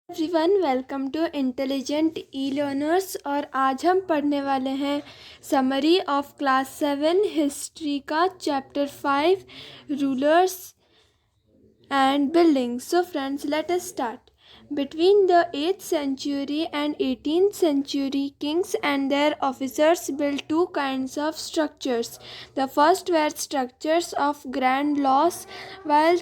Everyone welcome to intelligent E learners. और आज हम पढ़ने वाले हैं समरी ऑफ क्लास 7 हिस्ट्री का chapter 5 rulers and buildings. So friends, let us start. Between the 8th century and 18th century, kings and their officers built two kinds of structures. The first were structures of grand laws, while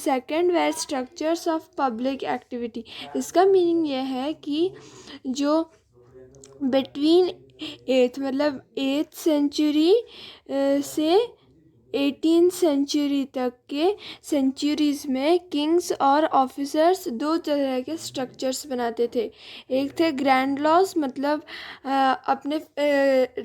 second were structures of public activity. इसका meaning यह है कि जो between eighth century से 18th century तक के centuries में Kings और ऑफिसर्स दो तरह के स्ट्रक्चर्स बनाते थे। एक थे ग्रैंड लॉस, मतलब अपने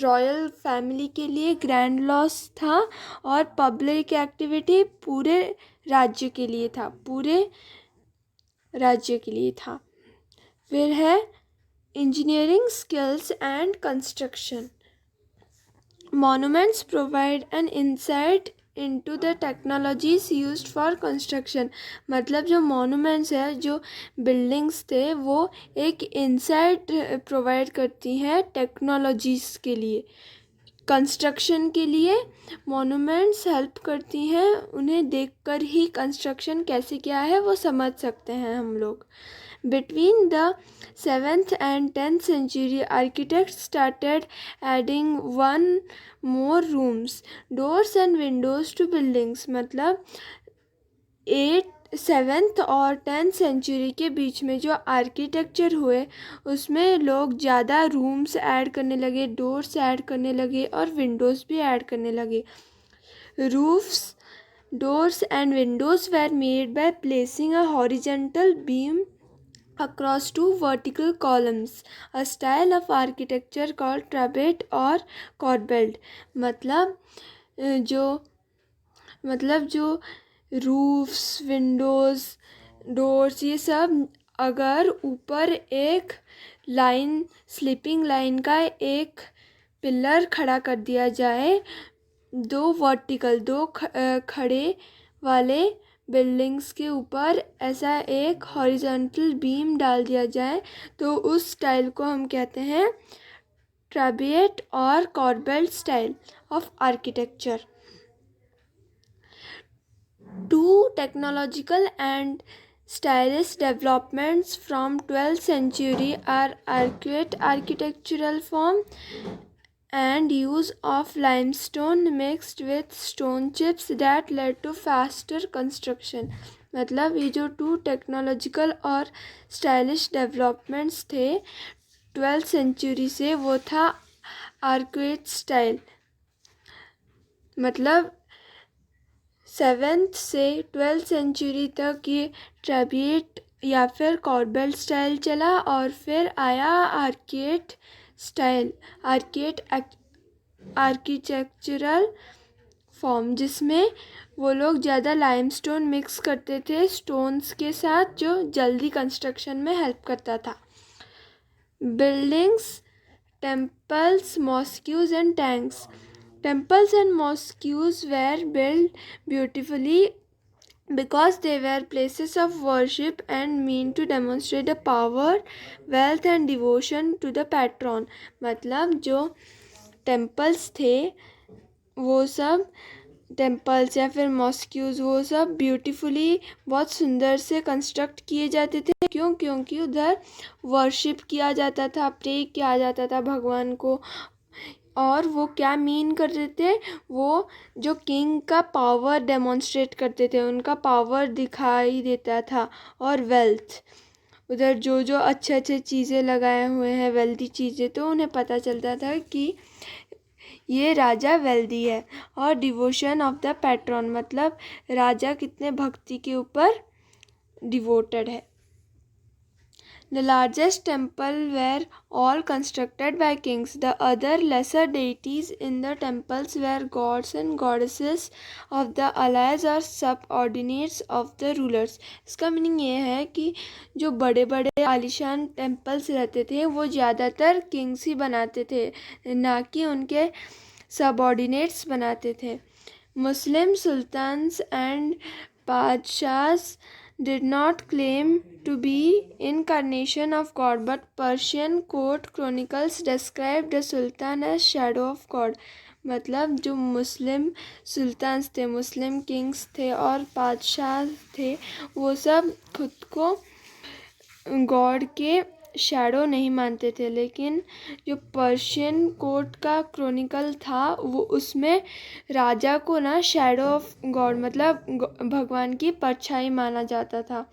रॉयल फैमिली के लिए ग्रैंड लॉस था, और पब्लिक एक्टिविटी पूरे राज्य के लिए था। फिर है engineering skills and construction. Monuments provide an insight into the technologies used for construction. मतलब जो monuments है, जो buildings थे, वो एक insight provide करती हैं technologies के लिए। कंस्ट्रक्शन के लिए monuments हेल्प करती हैं, उन्हें देखकर ही कंस्ट्रक्शन कैसे क्या है वो समझ सकते हैं हम लोग। Between the 7th and 10th century, architects started adding one more rooms, doors and windows to buildings. मतलब 7th और 10th सेंचुरी के बीच में जो आर्किटेक्चर हुए उसमें लोग ज़्यादा रूम्स ऐड करने लगे, डोर्स ऐड करने लगे और विंडोज़ भी ऐड करने लगे। Roofs, doors and windows were made by placing a horizontal beam across two vertical columns, a style of architecture called trabeat or corbelled. मतलब जो रूफ्स, विंडोज़, डोर्स, ये सब अगर ऊपर एक लाइन, स्लीपिंग लाइन का एक पिलर खड़ा कर दिया जाए, दो खड़े वाले बिल्डिंग्स के ऊपर ऐसा एक हॉरिजॉन्टल बीम डाल दिया जाए, तो उस स्टाइल को हम कहते हैं ट्राबिएट और corbelled style of architecture. Two technological and stylish developments from 12th century are arcuate architectural form and use of limestone mixed with stone chips that led to faster construction. मतलब ये जो to technological और stylish developments थे 12th century से, वो था arcuate style. मतलब 7th से 12th सेंचुरी तक ये ट्राबिएट या फिर कॉर्बेल्ट स्टाइल चला, और फिर आया आर्किएट स्टाइल, आर्किटेक्चरल फॉर्म, जिसमें वो लोग ज़्यादा लाइमस्टोन मिक्स करते थे स्टोन्स के साथ, जो जल्दी कंस्ट्रक्शन में हेल्प करता था. Buildings, temples, mosques and tanks. Temples and mosques were built beautifully because they were places of worship and meant to demonstrate the power, wealth and devotion to the patron. मतलब जो temples थे वो सब, temples या फिर मॉस्क्यूज, वो सब beautifully बहुत सुंदर से कंस्ट्रक्ट किए जाते थे। क्योंकि उधर वर्शिप किया जाता था, प्रे किया जाता था भगवान को। और वो क्या मीन करते थे, वो जो किंग का पावर डेमोन्स्ट्रेट करते थे, उनका पावर दिखाई देता था। और वेल्थ, उधर जो जो अच्छे अच्छे चीज़ें लगाए हुए हैं, वेल्दी चीज़ें, तो उन्हें पता चलता था कि ये राजा वेल्दी है। और डिवोशन ऑफ द पैट्रॉन, मतलब राजा कितने भक्ति के ऊपर डिवोटेड है. The largest temple were all constructed by kings. The other lesser deities in the temples were gods and goddesses of the allies or subordinates of the rulers. इसका meaning ये है कि जो बड़े बड़े आलीशान टेम्पल्स रहते थे वो ज़्यादातर किंग्स ही बनाते थे, ना कि उनके सबऑर्डिनेट्स बनाते थे. Muslim sultans and badshahs did not claim to be incarnation of God, but Persian court chronicles described the Sultan as shadow of God. मतलब जो मुस्लिम सुल्तान्स थे, मुस्लिम किंग्स थे और बादशाह थे, वो सब खुद को गॉड के शैडो नहीं मानते थे, लेकिन जो पर्शियन कोर्ट का क्रॉनिकल था वो उसमें राजा को ना शैडो ऑफ गॉड मतलब भगवान की परछाई माना जाता था.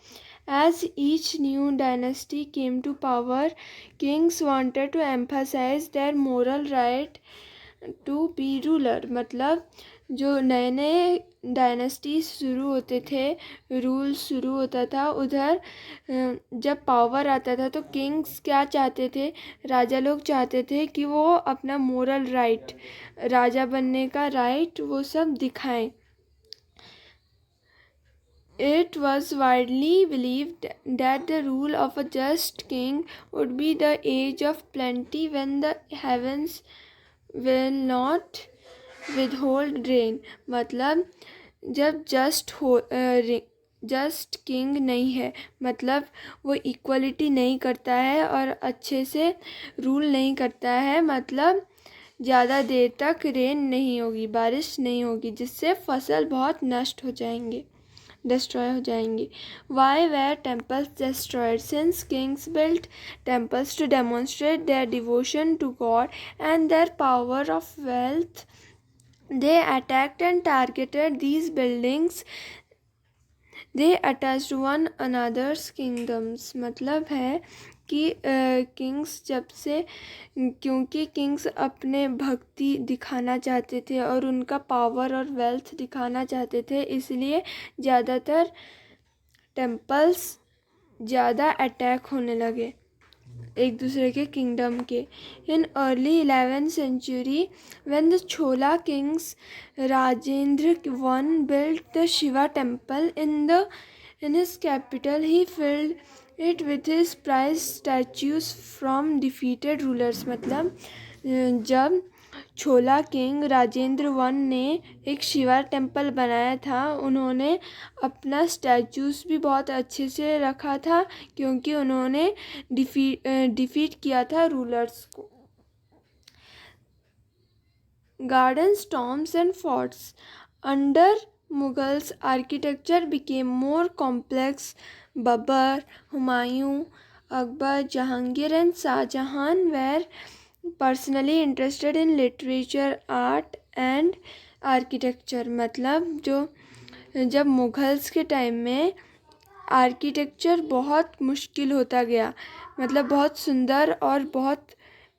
As each new dynasty came to power, kings wanted to emphasize their moral right to be ruler. मतलब जो नए नए डायनेस्टी शुरू होते थे, रूल शुरू होता था, उधर जब पावर आता था तो किंग्स क्या चाहते थे, राजा लोग चाहते थे कि वो अपना मोरल राइट, राजा बनने का राइट वो सब दिखाएं. It was widely believed that the rule of a just king would be the age of plenty when the heavens will not withhold rain. मतलब जब जस्ट किंग नहीं है, मतलब वो इक्वलिटी नहीं करता है और अच्छे से रूल नहीं करता है, मतलब ज़्यादा देर तक रेन नहीं होगी, बारिश नहीं होगी, जिससे फसल बहुत नष्ट हो जाएंगे, डिस्ट्रॉय हो जाएंगी. Why were temples destroyed? Since kings built temples to demonstrate their devotion to God and their power of wealth, they attacked and targeted these buildings. They attached one another's kingdoms. मतलब है कि Kings जब से, क्योंकि Kings अपने भक्ति दिखाना चाहते थे और उनका पावर और वेल्थ दिखाना चाहते थे, इसलिए ज़्यादातर टेम्पल्स ज़्यादा अटैक होने लगे एक दूसरे के किंगडम के. In early 11th century, when the Chola kings Rajendra I built the Shiva temple in his capital, he filled it with his prized statues from defeated rulers. मतलब जब छोला किंग राजेंद्र वन ने एक शिवा टेम्पल बनाया था, उन्होंने अपना statues भी बहुत अच्छे से रखा था, क्योंकि उन्होंने डिफीट किया था रूलर्स को. Gardens, tombs and forts. Under Mughals, architecture became more complex. Babur, Humayun, Akbar, Jahangir and Shah Jahan were personally interested in literature, art and architecture. मतलब जो जब मुगल्स के टाइम में आर्किटेक्चर बहुत मुश्किल होता गया, मतलब बहुत सुंदर और बहुत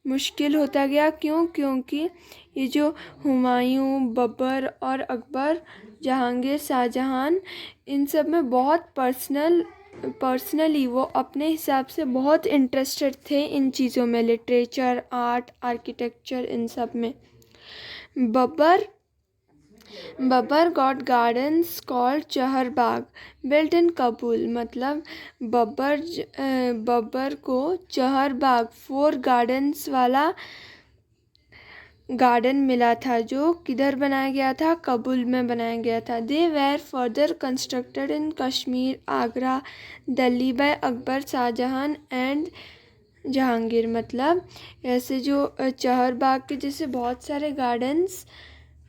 मुश्किल होता गया. क्यों? क्योंकि ये जो हुमायूं, बबर और अकबर, जहांगीर, शाहजहान, इन सब में बहुत पर्सनली वो अपने हिसाब से बहुत इंटरेस्टेड थे इन चीज़ों में, लिटरेचर, आर्ट, आर्किटेक्चर, इन सब में. Babur got gardens called Chahar Bagh built in Kabul. मतलब बब्बर को चहर बाग 4 गार्डन्स वाला गार्डन मिला था, जो किधर बनाया गया था, कबूल में बनाया गया था. They were further constructed in Kashmir, Agra, Delhi by Akbar, Shahjahan and Jahangir. मतलब ऐसे जो चहर बाग के जैसे बहुत सारे गार्डन्स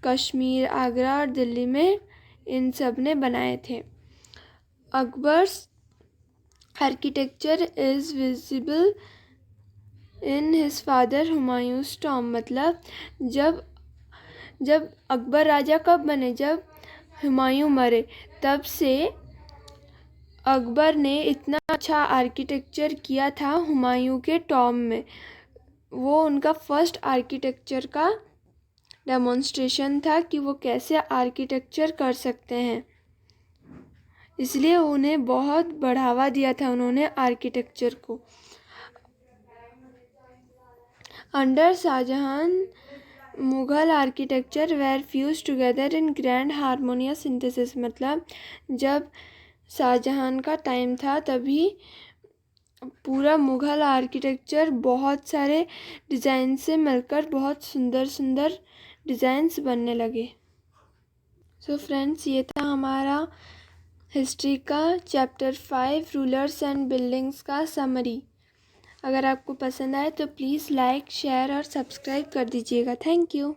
कश्मीर, आगरा और दिल्ली में इन सब ने बनाए थे. Akbar's architecture is visible in his father Humayun's Tom. मतलब जब अकबर राजा कब बने, जब हुमायूं मरे, तब से अकबर ने इतना अच्छा आर्किटेक्चर किया था हुमायूं के टॉम में. वो उनका फर्स्ट आर्किटेक्चर का डेमोन्स्ट्रेशन था कि वो कैसे आर्किटेक्चर कर सकते हैं, इसलिए उन्हें बहुत बढ़ावा दिया था उन्होंने आर्किटेक्चर को. Under Shahjahan, Mughal architecture were fuse together in grand harmonious synthesis. मतलब जब शाहजहान का टाइम था, तभी पूरा मुगल आर्किटेक्चर बहुत सारे डिज़ाइन से मिलकर बहुत सुंदर सुंदर डिज़ाइंस बनने लगे. सो फ्रेंड्स, ये था हमारा हिस्ट्री का चैप्टर 5 रूलर्स एंड बिल्डिंग्स का समरी। अगर आपको पसंद आए तो प्लीज़ लाइक, शेयर और सब्सक्राइब कर दीजिएगा। Thank you.